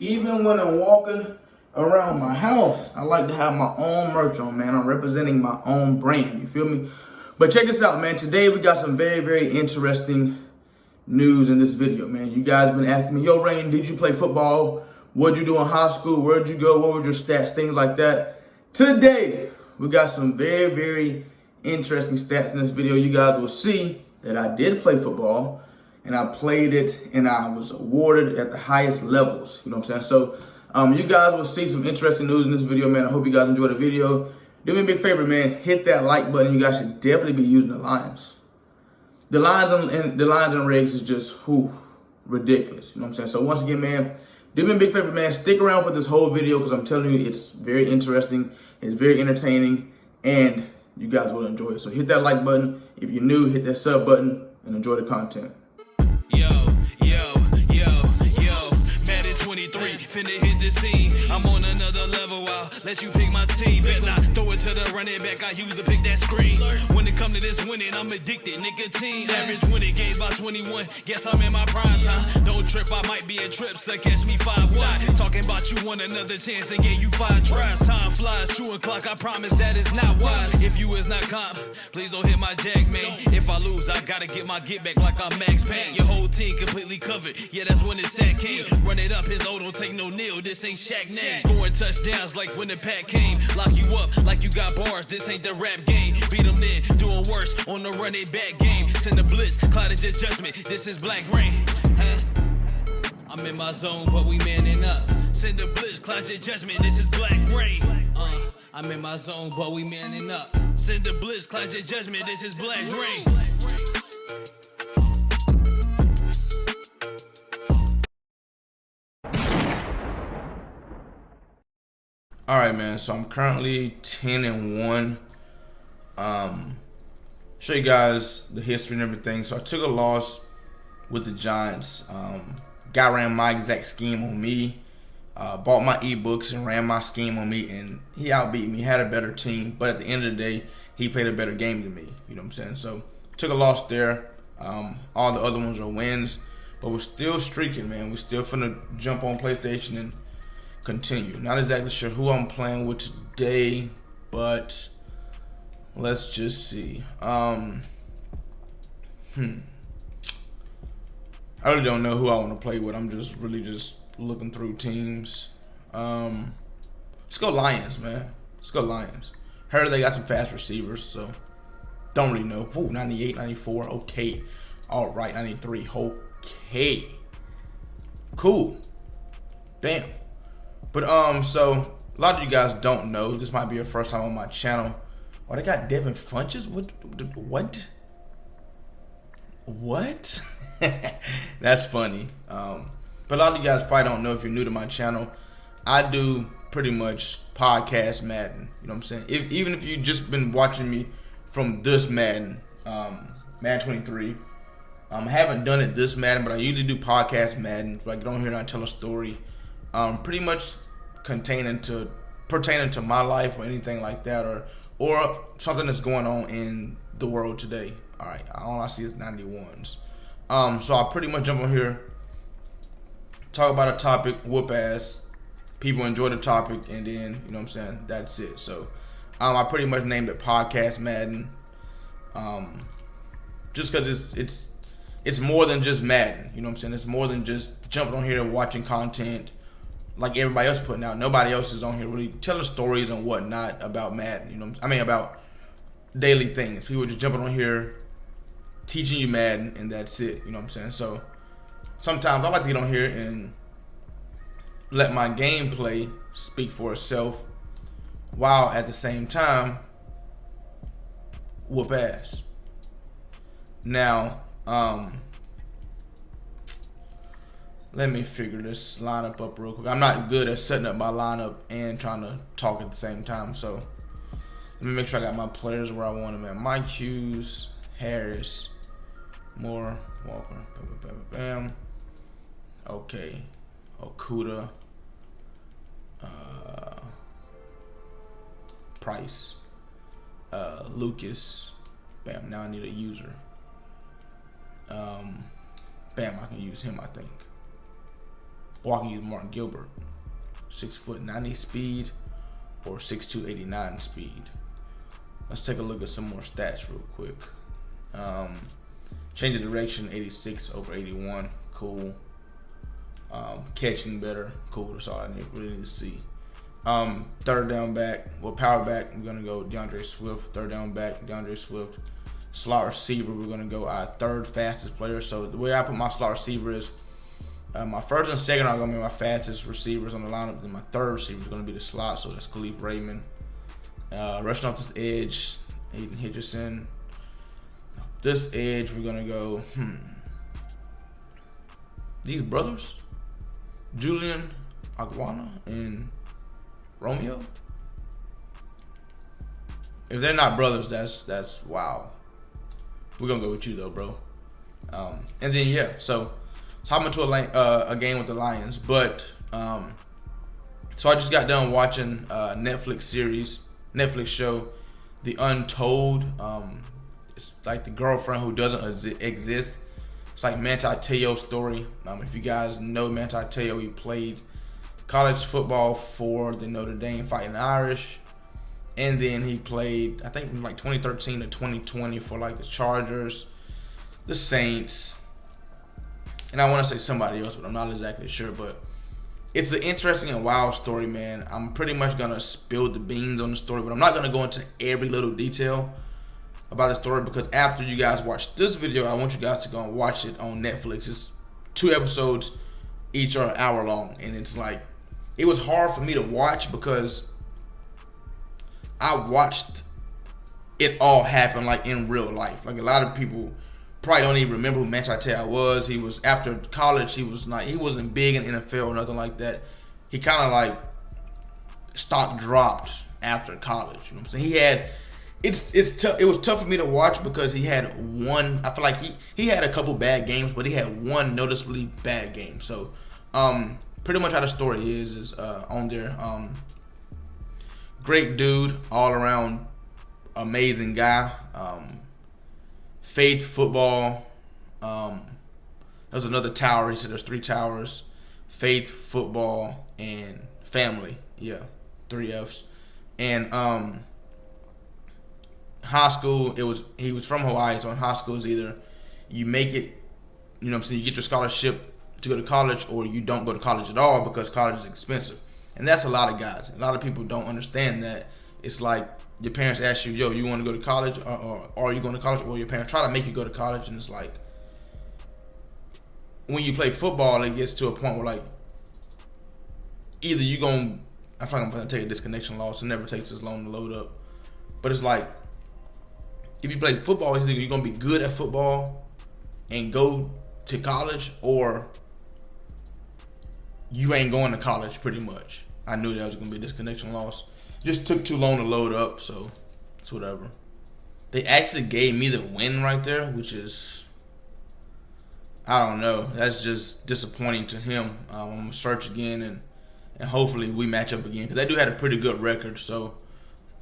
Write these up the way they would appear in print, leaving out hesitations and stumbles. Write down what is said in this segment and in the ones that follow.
Even when I'm walking around my house, I like to have my own merch on, man. I'm representing my own brand, you feel me? But check this out, man. Today we got some very, very interesting news in this video, man. You guys been asking me, yo, Rain, did you play football? What'd you do in high school? Where'd you go? What were your stats? Things like that. Today, we got some very, very interesting stats in this video. You guys will see that I did play football, and I played it, and I was awarded at the highest levels. You know what I'm saying? So, you guys will see some interesting news in this video, man. I hope you guys enjoy the video. Do me a big favor, man. Hit that like button. You guys should definitely be using the lines. The lines and regs is just ridiculous. You know what I'm saying? So once again, man, do me a big favor, man. Stick around for this whole video because I'm telling you, it's very interesting. It's very entertaining, and you guys will enjoy it. So hit that like button. If you're new, hit that sub button and enjoy the content. Madden 23, finna hit the scene. I'm on another level, I'll let you pick my team. Bet not throw it to the running back, I use to pick that screen. When it come to this winning, I'm addicted, nicotine. Average winning games by 21, guess I'm in my prime time. Don't trip, I might be a trip, so catch me 5 wide. Talking about you want another chance, they gave you 5 tries. Time flies, true o'clock, I promise that is not wise. If you is not comp, please don't hit my jack, man. If I lose, I gotta get my get back like I'm Max Payne. Your whole team completely covered, yeah, that's when it's sack came. Run it up, his old don't take no nil, this ain't Shaq name. Scoring touchdowns like when the pack came. Lock you up like you got bars, this ain't the rap game. Beat them then, doing worse on the running back game. Send the blitz, clouded your judgment, this is Blackreign. I'm in my zone, but we manning up. Send the blitz, cloud your judgment, this is Blackreign. I'm in my zone, but we manning up. Send the blitz, cloud your judgment, this is Blackreign. All right, man. So I'm currently 10-1. Show you guys the history and everything. So I took a loss with the Giants. Guy ran my exact scheme on me. Bought my ebooks and ran my scheme on me, and he outbeat me. Had a better team, but at the end of the day, he played a better game than me. You know what I'm saying? So took a loss there. All the other ones are wins, but we're still streaking, man. We're still finna jump on PlayStation and continue. Not exactly sure who I'm playing with today, but let's just see. I really don't know who I want to play with. I'm just really just looking through teams. Let's go Lions, man. Let's go Lions. Heard they got some fast receivers, so don't really know. Ooh, 98, 94, okay. All right, 93, okay. Cool. Damn. But so a lot of you guys don't know. This might be your first time on my channel. Oh, they got Devin Funches? What? What? That's funny. But a lot of you guys probably don't know if you're new to my channel. I do pretty much podcast Madden. You know what I'm saying? Even if you've just been watching me from this Madden, Madden 23. I haven't done it this Madden, but I usually do podcast Madden. So I get on here and I tell a story. Pretty much pertaining to my life or anything like that, or something that's going on in the world today. All right, all I see is 91s. So I pretty much jump on here, talk about a topic, whoop ass. People enjoy the topic, and then you know what I'm saying. That's it. So I pretty much named it Podcast Madden, just because it's more than just Madden. You know what I'm saying? It's more than just jumping on here and watching content like everybody else putting out. Nobody else is on here really telling stories and whatnot about Madden. You know, I mean about daily things. People just jumping on here, teaching you Madden, and that's it. You know what I'm saying? So sometimes I like to get on here and let my gameplay speak for itself, while at the same time whoop ass. Now, let me figure this lineup up real quick. I'm not good at setting up my lineup and trying to talk at the same time. So let me make sure I got my players where I want them at. Mike Hughes, Harris, Moore, Walker, bam. Okay, Okuda, Price, Lucas, bam. Now I need a user. Bam, I can use him, I think. or I can use Martin Gilbert. 6'90" speed or 6'2", 89 speed. Let's take a look at some more stats real quick. Change of direction, 86 over 81. Cool. Catching better. Cool. That's all I really need to see. Third down back, power back, we're gonna go DeAndre Swift. Third down back, DeAndre Swift. Slot receiver, we're gonna go our third fastest player. So the way I put my slot receiver is my first and second are gonna be my fastest receivers on the lineup. Then my third receiver is gonna be the slot. So that's Khalif Raymond. Rushing off this edge, Aiden Hutchinson. This edge, we're gonna go. These brothers, Julian Aguana and Romeo. If they're not brothers, that's wow. We're gonna go with you though, bro. And then yeah, so hop into a game with the Lions. But so I just got done watching Netflix show, The Untold. It's like the girlfriend who doesn't exist. It's like Manti Te'o's story. If you guys know Manti Te'o, he played college football for the Notre Dame Fighting Irish. And then he played, I think, from like 2013 to 2020 for like the Chargers, the Saints, and I want to say somebody else, but I'm not exactly sure. But it's an interesting and wild story, man. I'm pretty much going to spill the beans on the story, but I'm not going to go into every little detail about the story, because after you guys watch this video, I want you guys to go and watch it on Netflix. It's 2 episodes, each are an hour long, and it's like, it was hard for me to watch because I watched it all happen like in real life. Like a lot of people probably don't even remember who Manti Te'o was. He was, after college, he wasn't big in NFL or nothing like that. He kind of like stock dropped after college. You know what I'm saying? He had, it was tough for me to watch because he had one, I feel like he had a couple bad games, but he had one noticeably bad game. So pretty much how the story is on there. Great dude, all around amazing guy. Faith football. There's another tower. He said there's 3 towers. Faith, football, and family. Yeah, 3 F's. And high school, he was from Hawaii, so in high school is either you make it, you know what I'm saying, you get your scholarship to go to college, or you don't go to college at all because college is expensive. And that's a lot of guys. A lot of people don't understand that. It's like your parents ask you, yo, you want to go to college, or are you going to college? Or your parents try to make you go to college, and it's like, when you play football, it gets to a point where like, either you going to, I feel like I'm going to take a disconnection loss. It never takes this long to load up. But it's like, if you play football, it's either you're going to be good at football and go to college, or you ain't going to college pretty much. I knew that was going to be a disconnection loss. Just took too long to load up, so it's whatever. They actually gave me the win right there, which is, I don't know. That's just disappointing to him. I'm going to search again, and hopefully we match up again, because they do have a pretty good record. So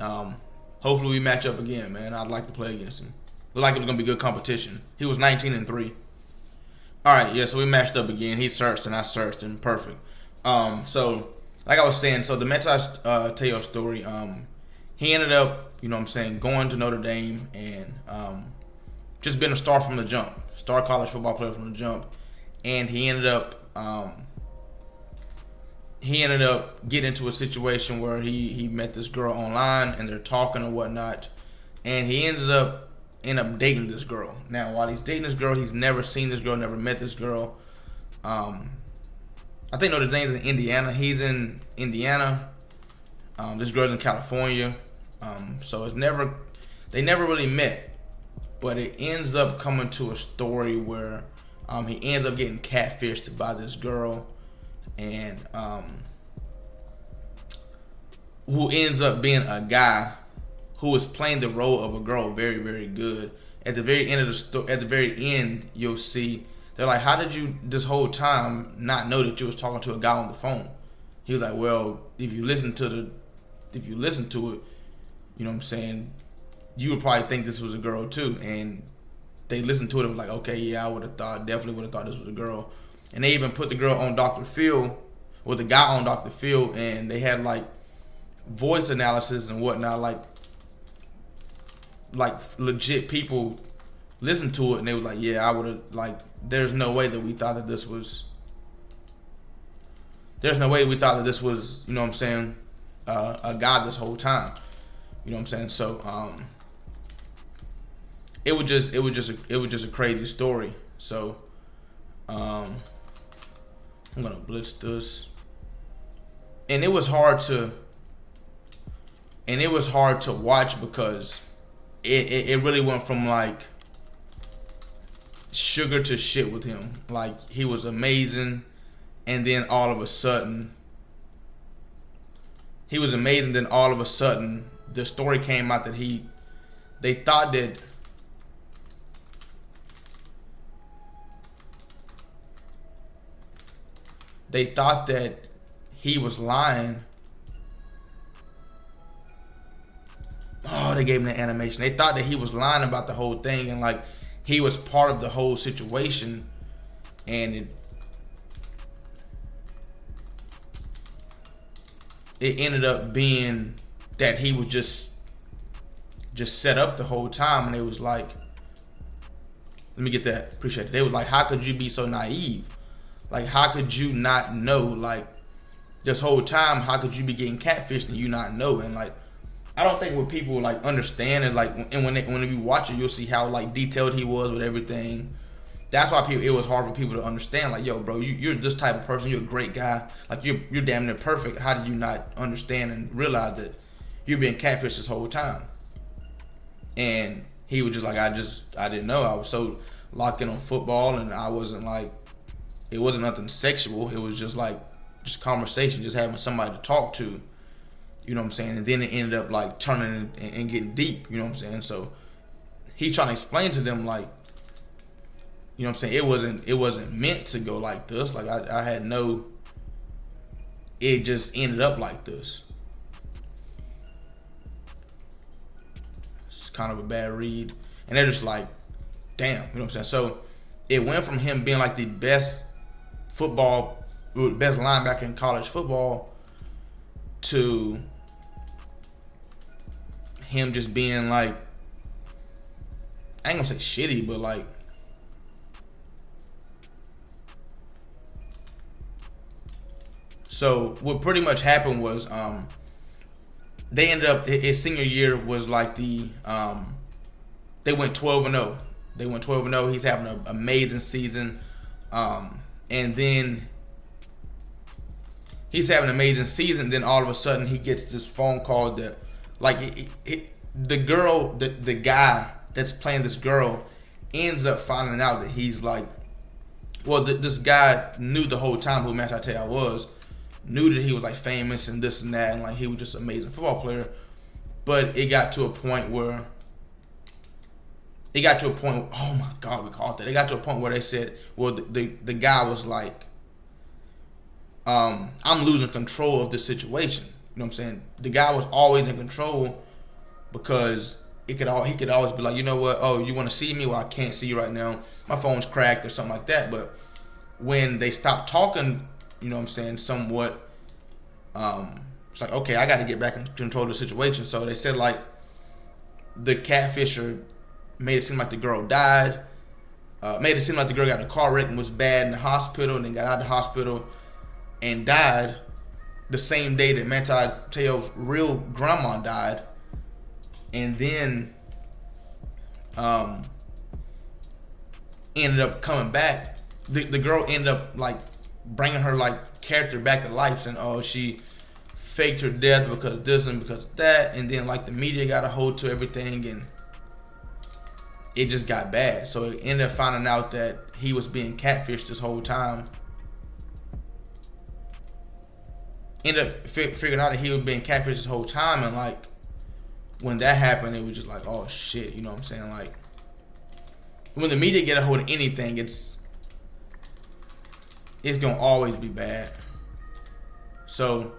hopefully we match up again, man. I'd like to play against him. Looked like it was going to be good competition. He was 19-3. All right, yeah, so we matched up again. He searched and I searched, and perfect. So, like I was saying, so the Manti Te'o story, he ended up, you know what I'm saying, going to Notre Dame and just being a star from the jump. Star college football player from the jump. And he ended up getting into a situation where he met this girl online, and they're talking and whatnot. And he ends up dating this girl. Now, while he's dating this girl, he's never seen this girl, never met this girl. I think Notre Dame's in Indiana. He's in Indiana. This girl's in California. So they never really met. But it ends up coming to a story where he ends up getting catfished by this girl, and who ends up being a guy who is playing the role of a girl very, very good. At the very end of the story, at the very end, you'll see they're like, "How did you this whole time not know that you was talking to a guy on the phone?" He was like, "Well, if you listen to it, you know what I'm saying, you would probably think this was a girl too." And they listened to it and was like, "Okay, yeah, I would have thought, definitely would have thought this was a girl." And they even put the girl on Dr. Phil, or the guy on Dr. Phil, and they had like voice analysis and whatnot, like legit people listened to it, and they was like, yeah, I would have, like, there's no way that we thought that this was, you know what I'm saying, a guy this whole time. You know what I'm saying? So it was just a crazy story. So I'm gonna blitz this. And it was hard to watch because it really went from like sugar to shit with him. Like, he was amazing, and then all of a sudden the story came out that they thought that he was lying. Oh, they gave him the animation. They thought that he was lying about the whole thing, and like he was part of the whole situation, and it ended up being that he was just set up the whole time. And it was like, let me get that, appreciate it. They was like, how could you be so naive? Like, how could you not know? Like, this whole time, how could you be getting catfished and you not know? And like, I don't think what people like understand is like, and when you watch it, you'll see how like detailed he was with everything. That's why it was hard for people to understand. Like, yo, bro, you're this type of person. You're a great guy. Like, you're damn near perfect. How did you not understand and realize that you're being catfished this whole time? And he was just like, I didn't know. I was so locked in on football, and I wasn't like, it wasn't nothing sexual. It was just like, just conversation, just having somebody to talk to. You know what I'm saying? And then it ended up like turning and getting deep. You know what I'm saying? So he's trying to explain to them like, you know what I'm saying? It wasn't meant to go like this. Like, I had no, it just ended up like this. It's kind of a bad read. And they're just like, damn, you know what I'm saying? So it went from him being like the best linebacker in college football to him just being like, I ain't gonna say shitty, but like, so what pretty much happened was they ended up, his senior year was like they went 12-0. They went 12-0. He's having an amazing season. And then he's having an amazing season. Then all of a sudden he gets this phone call that like the guy that's playing this girl ends up finding out that he's like, well, this guy knew the whole time who Manti Te'o was, knew that he was like famous and this and that, and like he was just an amazing football player. But it got to a point where oh my God, we caught that. It got to a point where they said, well, the guy was like, I'm losing control of this situation. You know what I'm saying? The guy was always in control because he could always be like, you know what? Oh, you want to see me? Well, I can't see you right now. My phone's cracked or something like that. But when they stopped talking, you know what I'm saying, somewhat, it's like, okay, I got to get back in control of the situation. So they said like the catfisher made it seem like the girl died, made it seem like the girl got in a car wreck and was bad in the hospital, and then got out of the hospital and died the same day that Manti Te'o's real grandma died. And then ended up coming back. The girl ended up like bringing her like character back to life, saying, oh, she faked her death because of this and because of that. And then like the media got a hold to everything, and it just got bad. So it ended up finding out that he was being catfished this whole time. Ended up figuring out that he was being catfished this whole time, and like when that happened, it was just like, oh shit, you know what I'm saying? Like when the media get a hold of anything, it's gonna always be bad. So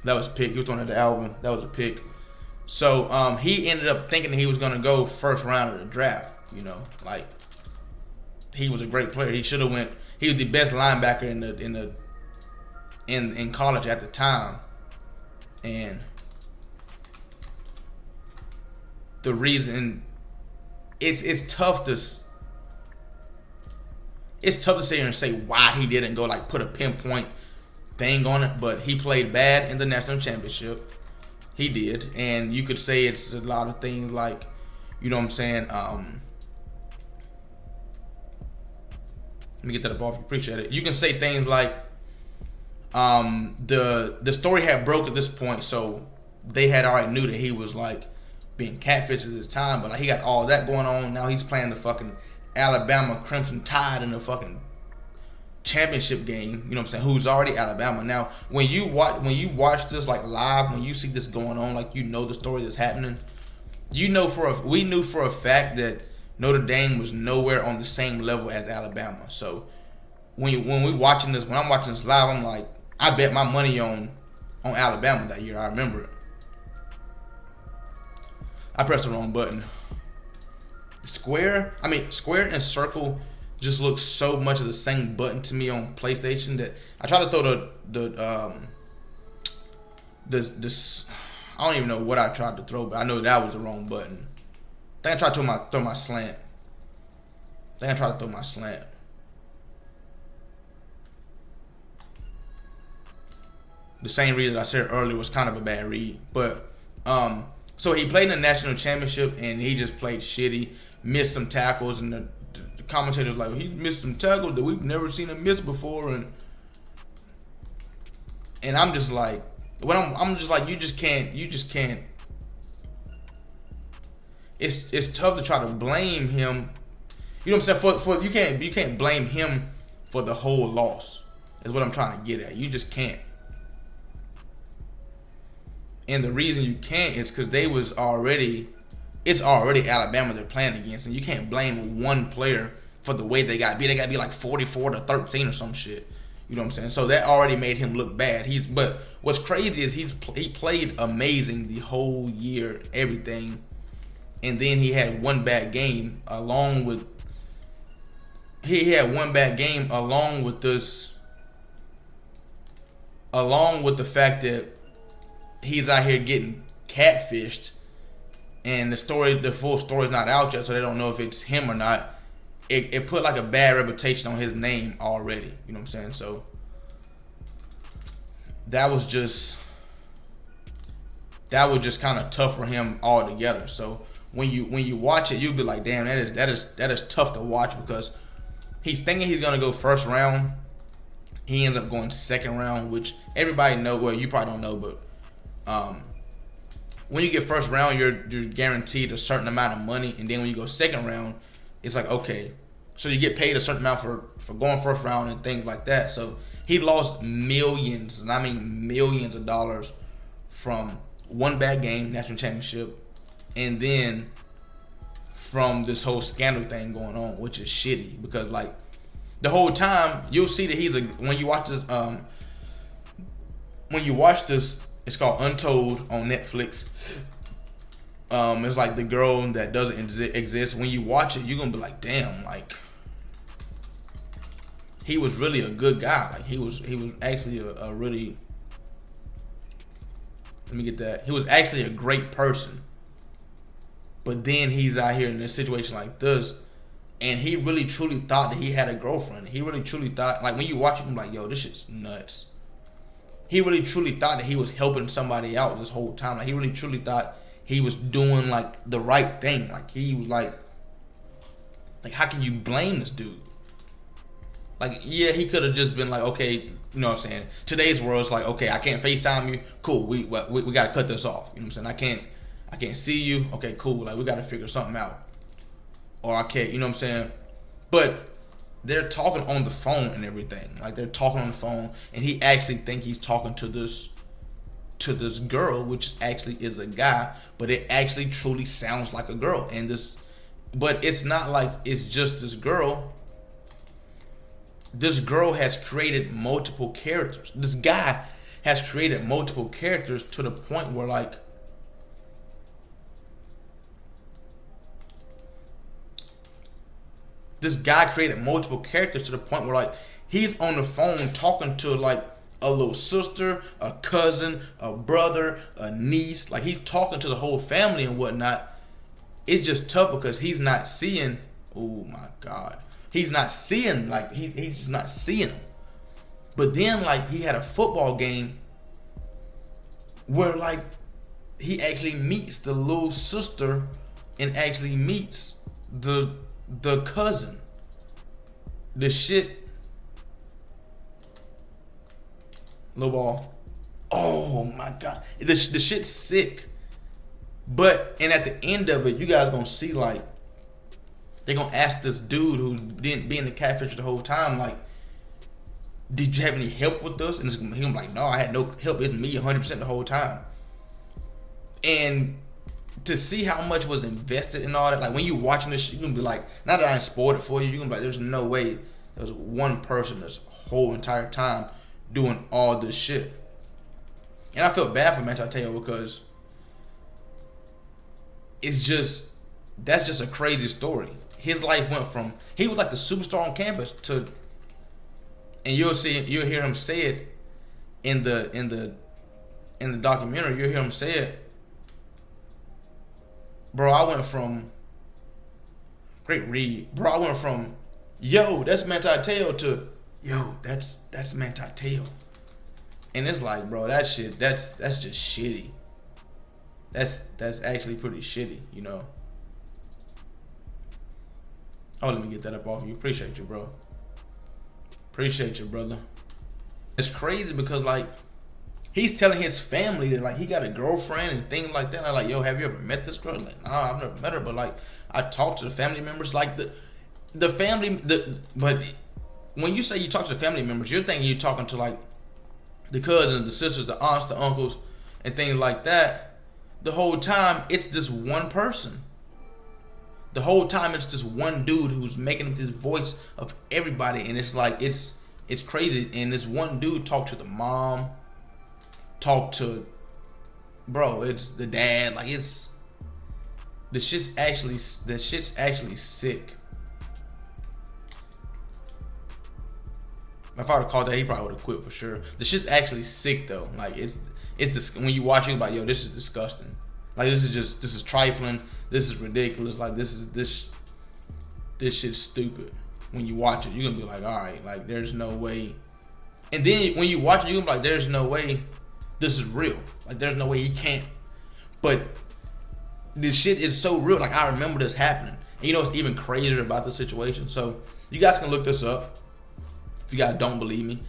that was a pick. He was on the album. That was a pick. So he ended up thinking that he was gonna go first round of the draft. You know, like he was a great player. He should have went. He was the best linebacker in college at the time, and the reason it's tough to sit here and say why he didn't go, like, put a pinpoint thing on it, but he played bad in the national championship. He did, and you could say it's a lot of things, like, you know what I'm saying. Let me get that up off. Appreciate it. You can say things like the story had broke at this point, so they had already knew that he was, like, being catfished at the time, but, like, he got all that going on. Now he's playing the fucking Alabama Crimson Tide in the fucking championship game. You know what I'm saying? Who's already Alabama. Now, when you watch this, like, live, when you see this going on, like, you know the story that's happening. You know we knew for a fact that Notre Dame was nowhere on the same level as Alabama. So when I'm watching this live, I'm like, I bet my money on Alabama that year. I remember it. I pressed the wrong button. Square and circle just looks so much of the same button to me on PlayStation that I try to throw this. I don't even know what I tried to throw, but I know that was the wrong button. I think I tried to throw my slant. The same reason I said earlier was kind of a bad read. But so he played in the national championship and he just played shitty, missed some tackles, and the commentators like, he missed some tackles that we've never seen him miss before, and I'm just like, I'm just like, you just can't. It's tough to try to blame him. You know what I'm saying? For you can't blame him for the whole loss. Is what I'm trying to get at. You just can't. And the reason you can't is because it's already Alabama they're playing against, and you can't blame one player for the way they got beat. They got beat like 44-13 or some shit. You know what I'm saying? So that already made him look bad. But what's crazy is he played amazing the whole year, everything, and then he had one bad game along with the fact that he's out here getting catfished, and the full story's not out yet, so they don't know if it's him or not. It put like a bad reputation on his name already. You know what I'm saying? So that was just kind of tough for him altogether. So when you watch it, you'll be like, damn, that is tough to watch, because he's thinking he's gonna go first round. He ends up going second round, which everybody know. Well, you probably don't know, but when you get first round, you're guaranteed a certain amount of money, and then when you go second round, it's like, okay, so you get paid a certain amount for going first round and things like that. So he lost millions, and I mean millions of dollars, from one bad game, national championship, and then from this whole scandal thing going on, which is shitty, because like the whole time you'll see that when you watch this, it's called Untold on Netflix. It's like the girl that doesn't exist. When you watch it, you're gonna be like, damn, like he was really a good guy. Like he was actually a really, let me get that. He was actually a great person. But then he's out here in a situation like this, and he really truly thought that he had a girlfriend. He really truly thought, like when you watch him, like, yo, this shit's nuts. He really truly thought that he was helping somebody out this whole time. Like he really truly thought he was doing like the right thing. Like he was like how can you blame this dude? Like, yeah, he could have just been like, okay, you know what I'm saying? Today's world is like, okay, I can't FaceTime you. Cool, we got to cut this off. You know what I'm saying? I can't see you. Okay, cool. Like we got to figure something out. Or I can't, you know what I'm saying? But they're talking on the phone and everything. Like they're talking on the phone, and he actually think he's talking to this girl, which actually is a guy, but it actually truly sounds like a girl. But it's not like it's just this girl. This girl has created multiple characters. This guy has created multiple characters to the point where like this guy created multiple characters to the point where like he's on the phone talking to like a little sister, a cousin, a brother, a niece. Like he's talking to the whole family and whatnot. It's just tough because he's not seeing. Oh my God, he's not seeing, like he's just not seeing them. But then like he had a football game where like he actually meets the little sister and actually meets the cousin. The shit. Little ball. Oh my God. The shit's sick. But, and at the end of it, you guys gonna see like, they're gonna ask this dude who didn't be in the Catfish the whole time, like, did you have any help with this? And he's gonna be like, no, I had no help. It's me 100% the whole time. And to see how much was invested in all that, like when you watching this shit, you're gonna be like, not that I spoiled it for you, you're gonna be like, there's no way there was one person this whole entire time doing all this shit. And I feel bad for Manti Te'o because it's just, that's just a crazy story. His life went from, he was like the superstar on campus to, and you'll hear him say it in the documentary. You'll hear him say it. Bro, I went from, great read. Bro, I went from, yo, that's Manti Te'o to, yo, that's Manti Te'o. And it's like, bro, that shit, that's just shitty. That's actually pretty shitty, you know. Oh, let me get that up off you. Appreciate you, bro. Appreciate you, brother. It's crazy because like he's telling his family that like he got a girlfriend and things like that. And I'm like, yo, have you ever met this girl? Like, nah, I've never met her, but like I talked to the family members. Like the family, but when you say you talk to the family members, you're thinking you're talking to like the cousins, the sisters, the aunts, the uncles, and things like that. The whole time it's just one person. The whole time it's just one dude who's making this voice of everybody, and it's like it's crazy. And this one dude talked to the mom, talked to, bro, it's the dad. Like it's the shit's actually sick. If I would have called that, he probably would have quit for sure. The shit's actually sick though. Like it's just, when you watch it, you're like, yo, this is disgusting. Like this is trifling. This is ridiculous. Like this shit's stupid. When you watch it, you're gonna be like, all right, like there's no way. And then when you watch it, you're gonna be like, there's no way this is real. Like there's no way he can't. But this shit is so real. Like I remember this happening. And you know what's even crazier about the situation? So you guys can look this up if you guys don't believe me.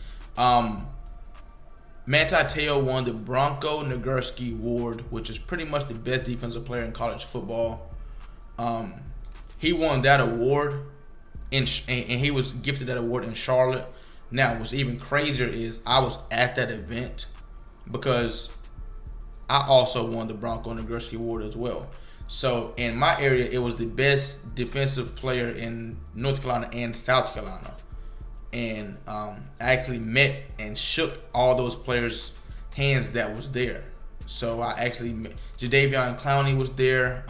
Manti Te'o won the Bronco Nagurski Award, which is pretty much the best defensive player in college football. He won that award, and he was gifted that award in Charlotte. Now, what's even crazier is I was at that event because I also won the Bronco Nagurski Award as well. So in my area, it was the best defensive player in North Carolina and South Carolina. And I actually met and shook all those players' hands that was there. So I actually met Jadeveon Clowney was there.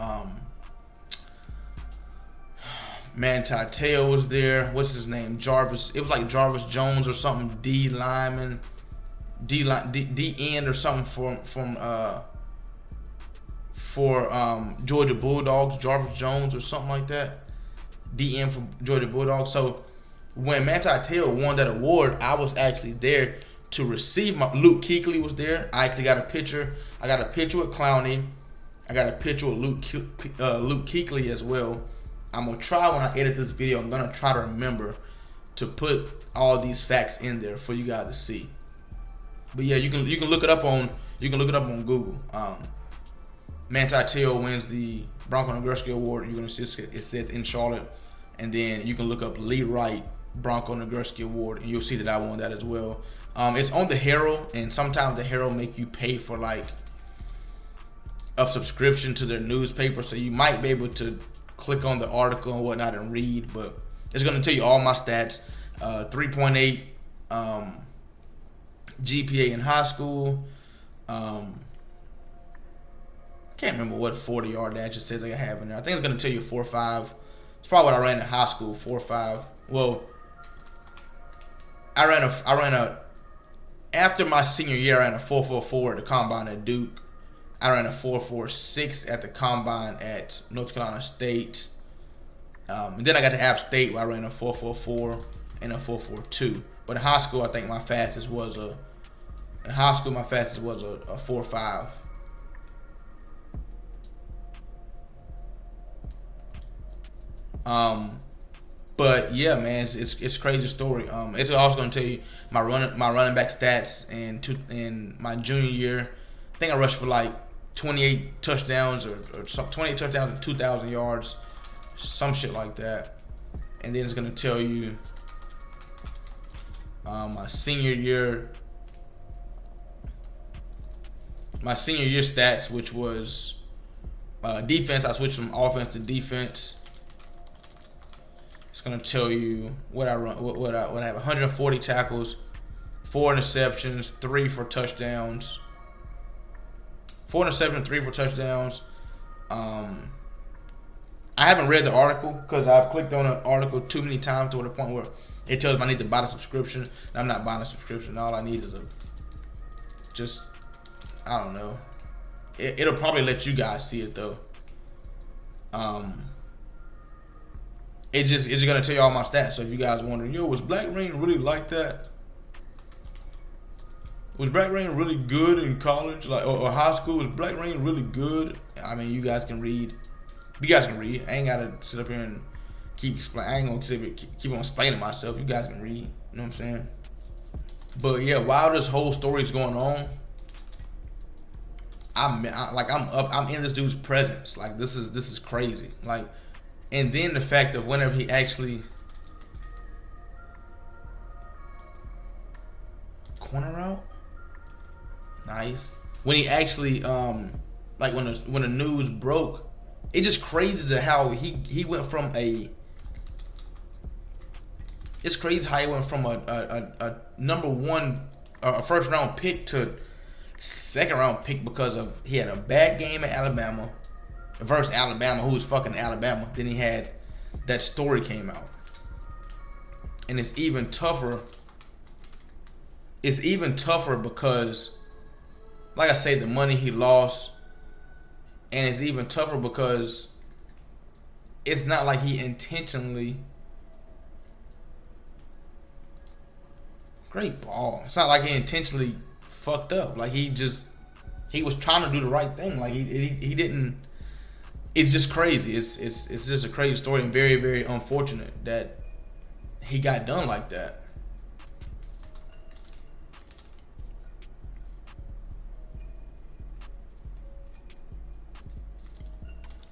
Manti Te'o was there. What's his name? Jarvis. It was like Jarvis Jones or something. D end or something for Georgia Bulldogs. Jarvis Jones or something like that. D end for Georgia Bulldogs. So when Manti Te'o won that award, I was actually there to receive my. Luke Kuechly was there. I actually got a picture. I got a picture with Clowney. I got a picture with Luke Kuechly as well. I'm gonna try when I edit this video. I'm gonna try to remember to put all these facts in there for you guys to see. But yeah, you can look it up on Google. Manti Te'o wins the Bronco Nagurski Award. You're gonna see it says in Charlotte, and then you can look up Lee Wright Bronco Nagurski Award, and you'll see that I won that as well. It's on the Herald, and sometimes the Herald make you pay for like a subscription to their newspaper, so you might be able to click on the article and whatnot and read, but it's going to tell you all my stats. 3.8 GPA in high school. Can't remember what 40-yard dash it says I have in there. I think it's going to tell you 4.5 It's probably what I ran in high school, 4.5. Well, I ran a after my senior year, I ran a 4.44 at the combine at Duke. I ran a 4.46 at the combine at North Carolina State. And then I got to App State where I ran a 4.44 and a 4.42. But in high school, I think my fastest was a 4.5. But yeah, man, it's a crazy story. It's also gonna tell you my running back stats in my junior year. I think I rushed for like 28 touchdowns or 28 touchdowns and 2,000 yards, some shit like that. And then it's gonna tell you my senior year stats, which was defense. I switched from offense to defense. It's gonna tell you what I run, what I have: 140 tackles, 4 interceptions, 3 for touchdowns. 4 interceptions, 3 for touchdowns. I haven't read the article because I've clicked on an article too many times to the point where it tells me I need to buy the subscription. And I'm not buying a subscription. All I need is I don't know. It'll probably let you guys see it though. It's just gonna tell you all my stats. So if you guys wondering, yo, was Blackreign really like that? Was Blackreign really good in college, like or high school? Was Blackreign really good? I mean, you guys can read. You guys can read. I ain't gotta sit up here and keep explaining. I ain't gonna keep on explaining myself. You guys can read. You know what I'm saying? But yeah, while this whole story is going on, I'm in this dude's presence. Like this is crazy. Like. And then the fact of whenever he actually corner route, nice. When he actually like when the news broke, it just crazy to how he went from a. It's crazy how he went from a number one, a first round pick to second round pick because of he had a bad game at Alabama. Versus Alabama, who was fucking Alabama. Then he had that story came out, and it's even tougher. It's even tougher because, like I say, the money he lost, and it's even tougher because it's not like he intentionally. Great ball. It's not like he intentionally fucked up. Like he was trying to do the right thing. Like he didn't. It's just crazy. It's just a crazy story and very, very unfortunate that he got done like that.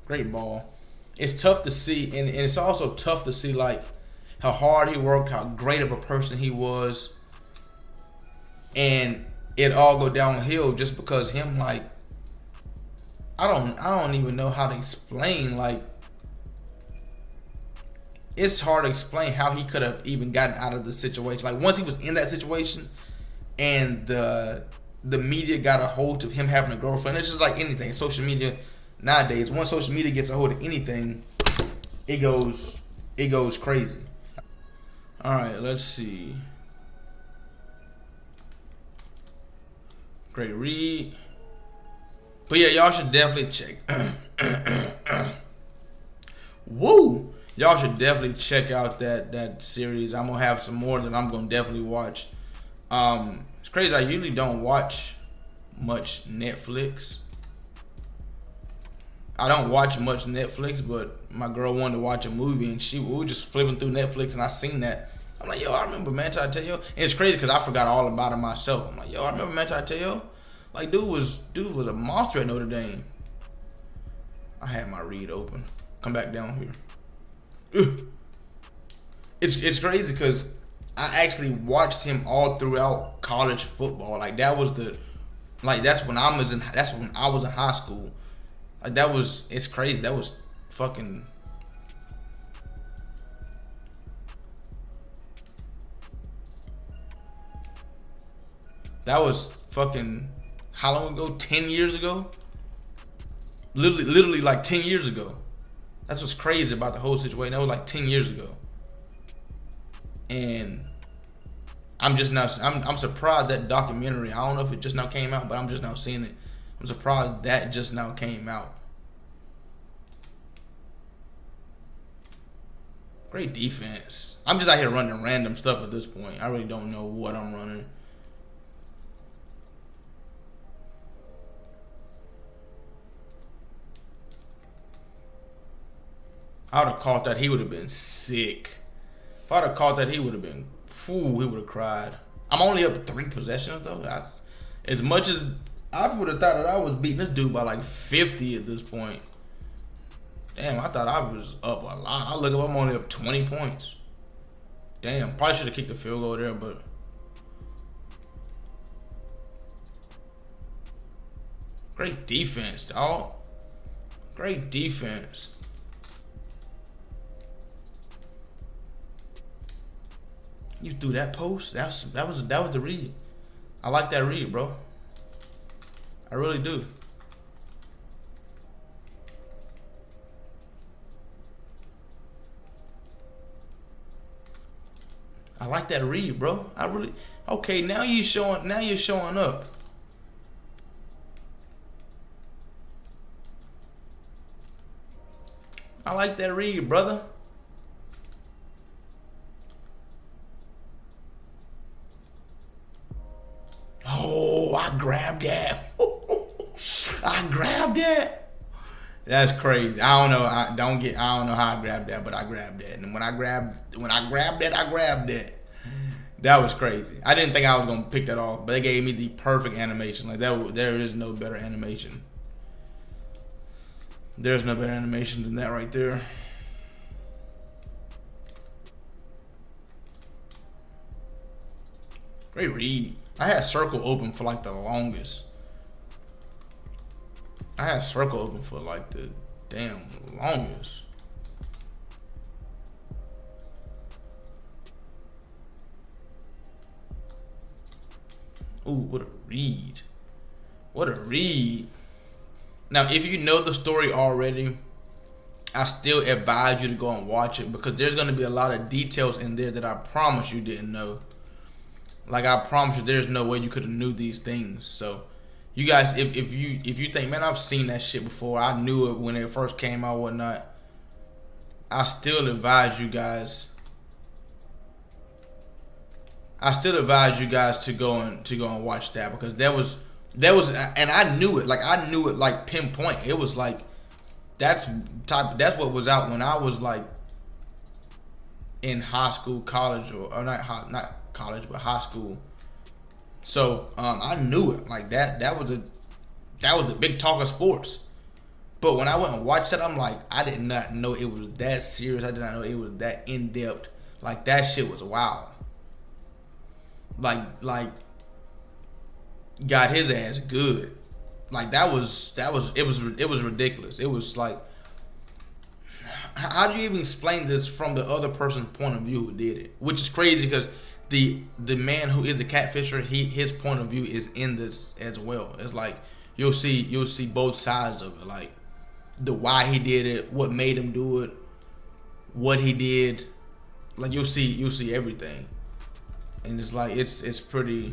Great ball. It's tough to see, and it's also tough to see like how hard he worked, how great of a person he was, and it all go downhill just because him like. I don't even know how to explain. Like, it's hard to explain how he could have even gotten out of the situation. Like, once he was in that situation, and the media got a hold of him having a girlfriend, it's just like anything. Social media nowadays, once social media gets a hold of anything, it goes crazy. All right, let's see. Great read. But yeah, y'all should definitely check. Woo! Y'all should definitely check out that series. I'm gonna have some more that I'm gonna definitely watch. It's crazy. I usually don't watch much Netflix. I don't watch much Netflix, but my girl wanted to watch a movie, and we were just flipping through Netflix, and I seen that. I'm like, yo, I remember Manti Te'o. And it's crazy because I forgot all about it myself. I'm like, yo, I remember Manti Te'o. Like, dude was a monster at Notre Dame. I had my read open. Come back down here. It's crazy because I actually watched him all throughout college football. Like that's when I was in high school. Like it's crazy. That was fucking. That was fucking. How long ago? 10 years ago? Literally like 10 years ago. That's what's crazy about the whole situation. That was like 10 years ago. And I'm surprised that documentary, I don't know if it just now came out, but I'm just now seeing it. I'm surprised that just now came out. Great defense. I'm just out here running random stuff at this point. I really don't know what I'm running. I would have caught that, he would have been sick. If I would have caught that, he would have been, he would have cried. I'm only up 3 possessions though. As much as I would have thought that I was beating this dude by like 50 at this point. Damn, I thought I was up a lot. I look up, I'm only up 20 points. Damn, probably should have kicked the field goal there, but great defense, dog. Great defense. You threw that post. That was the read. I like that read, bro. I really do. I like that read, bro. Okay, now you're showing up. I like that read, brother. Oh, I grabbed that. I grabbed that. That's crazy. I don't know. I don't know how I grabbed that, but I grabbed that. And when I grabbed that, I grabbed that. That was crazy. I didn't think I was gonna pick that off, but they gave me the perfect animation. Like that, there is no better animation. There's no better animation than that right there. Great read. I had circle open for like the longest. I had circle open for like the damn longest. Ooh, what a read. What a read. Now, if you know the story already, I still advise you to go and watch it because there's going to be a lot of details in there that I promise you didn't know. Like, I promise you there's no way you could have knew these things. So, you guys, if you think, man, I've seen that shit before, I knew it when it first came out, whatnot, I still advise you guys. To go and watch that because there was, and I knew it like pinpoint. It was like that's what was out when I was like in high school, college, or not college, but high school. So I knew it like that. That was the big talk of sports. But when I went and watched it, I'm like, I did not know it was that serious. I did not know it was that in depth. Like that shit was wild. Like got his ass good. Like it was ridiculous. It was like, how do you even explain this from the other person's point of view who did it? Which is crazy because the man who is the catfisher, his point of view is in this as well. It's like you'll see both sides of it, like the why he did it, what made him do it, what he did. Like you'll see everything. And it's like it's just pretty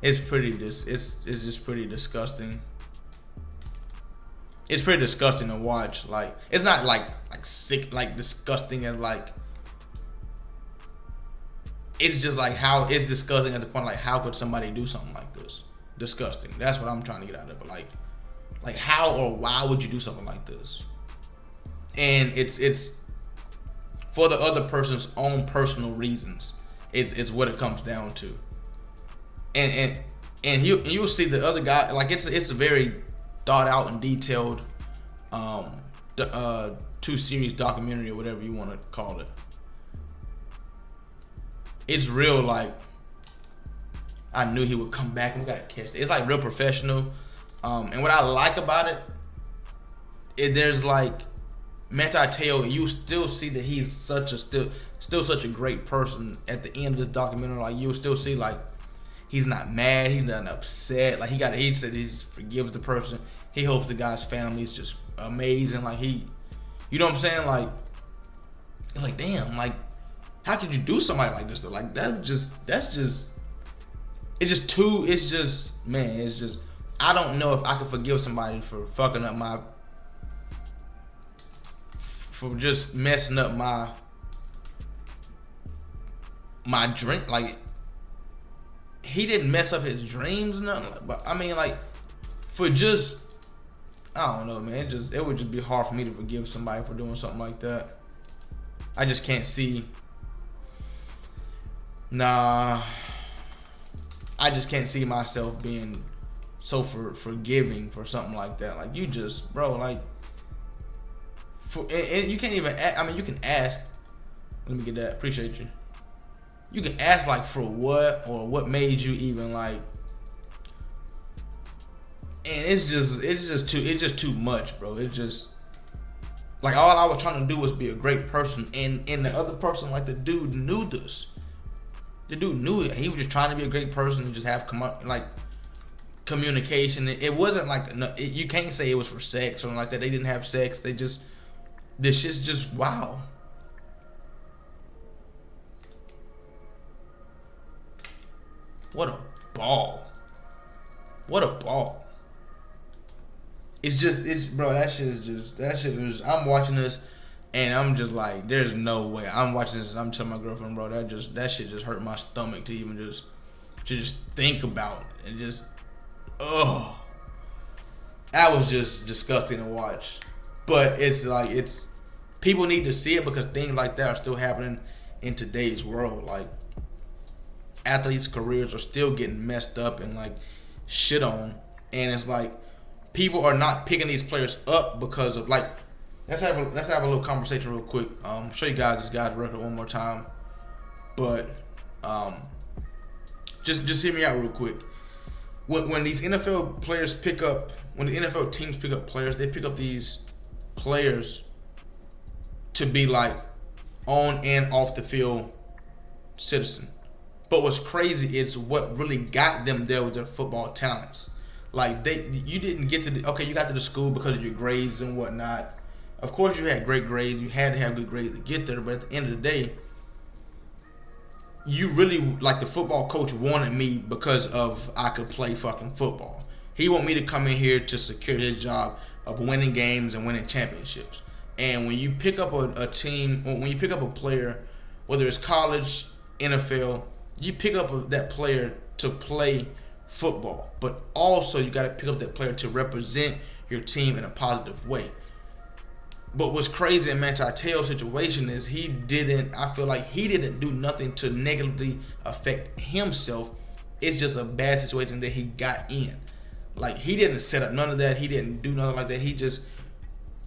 disgusting. It's pretty disgusting to watch. Like it's not like sick, like disgusting as like, it's just like how it's disgusting at the point like how could somebody do something like this? Disgusting. That's what I'm trying to get out of it. But like how or why would you do something like this? And it's for the other person's own personal reasons. It's what it comes down to. And you'll see the other guy, like it's a very thought out and detailed 2-series documentary or whatever you want to call it. It's real, like I knew he would come back and we gotta catch it. It's like real professional. And what I like about it, there's like Manti Te'o, you still see that he's still such a great person at the end of this documentary. Like you'll still see like He's not mad. He's not upset. Like he said he forgives the person. He hopes the guy's family is just amazing. Like you know what I'm saying? Like it's like damn. Like how could you do somebody like this though? Like it's just man. It's just I don't know if I could forgive somebody for fucking up for just messing up my dream. Like he didn't mess up his dreams or nothing, but I mean like for just I don't know, man. It would just be hard for me to forgive somebody for doing something like that. I just can't see. Nah, I just can't see myself being so forgiving for something like that. Like you just, bro, like and you can't even. I mean, you can ask. Let me get that. Appreciate you. You can ask like for what or what made you even like. And it's just too much, bro. It's just like all I was trying to do was be a great person, and the other person, like the dude knew this. The dude knew it. He was just trying to be a great person and just have communication. It wasn't like you can't say it was for sex or something like that. They didn't have sex. This shit's just wow. What a ball. What a ball. Bro, that shit was, I'm watching this and I'm just like, there's no way. I'm watching this and I'm telling my girlfriend, bro, that shit just hurt my stomach to even just think about it. And just, that was just disgusting to watch. But it's like, people need to see it because things like that are still happening in today's world. Like, athletes' careers are still getting messed up and like shit on. And it's like, people are not picking these players up because of like, let's have a little conversation real quick. Show you guys this guy's record one more time, but just hear me out real quick. When these NFL players when the NFL teams pick up players, they pick up these players to be like on and off the field citizen. But what's crazy is what really got them there was their football talents. Like you didn't get to you got to the school because of your grades and whatnot. Of course you had great grades. You had to have good grades to get there. But at the end of the day, you really, like the football coach wanted me because of I could play fucking football. He want me to come in here to secure his job of winning games and winning championships. And when you pick up a team, when you pick up a player, whether it's college, NFL, you pick up that player to play football, but also you got to pick up that player to represent your team in a positive way. But what's crazy in Manti Te'o's situation is I feel like he didn't do nothing to negatively affect himself. It's just a bad situation that he got in. Like, he didn't set up none of that. He didn't do nothing like that. He just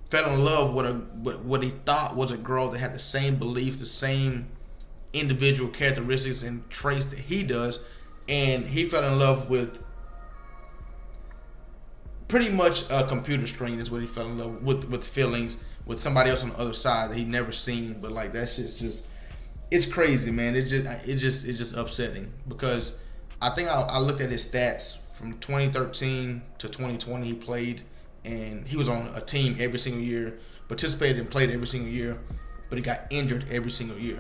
fell in love with what he thought was a girl that had the same beliefs, the same individual characteristics and traits that he does. And he fell in love with pretty much a computer screen is what he fell in love with feelings with somebody else on the other side that he'd never seen. But like, that shit's just, it's crazy, man. It's just upsetting because I think I looked at his stats from 2013 to 2020. He played and he was on a team every single year, participated and played every single year, but he got injured every single year.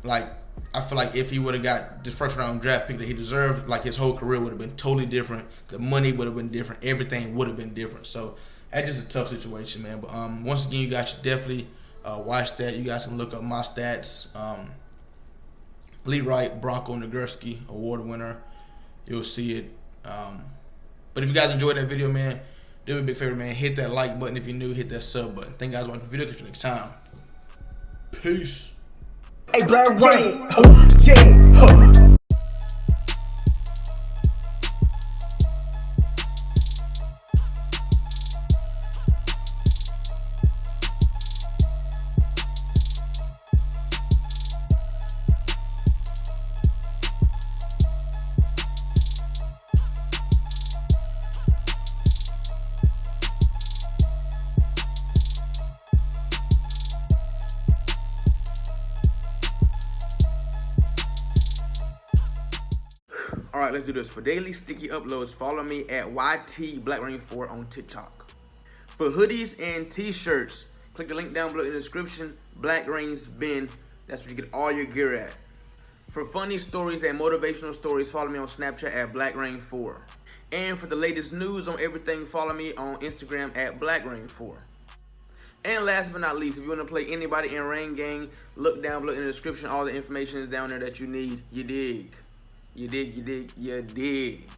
Like, I feel like if he would have got the first round draft pick that he deserved, like his whole career would have been totally different. The money would have been different. Everything would have been different. So that's just a tough situation, man. But once again, you guys should definitely watch that. You guys can look up my stats. Lee Wright, Bronco Nagurski award winner. You'll see it. But if you guys enjoyed that video, man, do me a big favor, man. Hit that like button if you're new. Hit that sub button. Thank you guys for watching the video. Catch you next time. Peace. Hey, Blackreign, yeah, All right, let's do this. For daily sticky uploads, follow me at YT Blackreign 4 on TikTok. For hoodies and t-shirts, click the link down below in the description. Blackreign's bin. That's where you get all your gear at. For funny stories and motivational stories, follow me on Snapchat at Blackreign 4. And for the latest news on everything, follow me on Instagram at Blackreign 4. And last but not least, if you want to play anybody in Rain Gang, look down below in the description. All the information is down there that you need. You dig. You dig, you dig, you dig.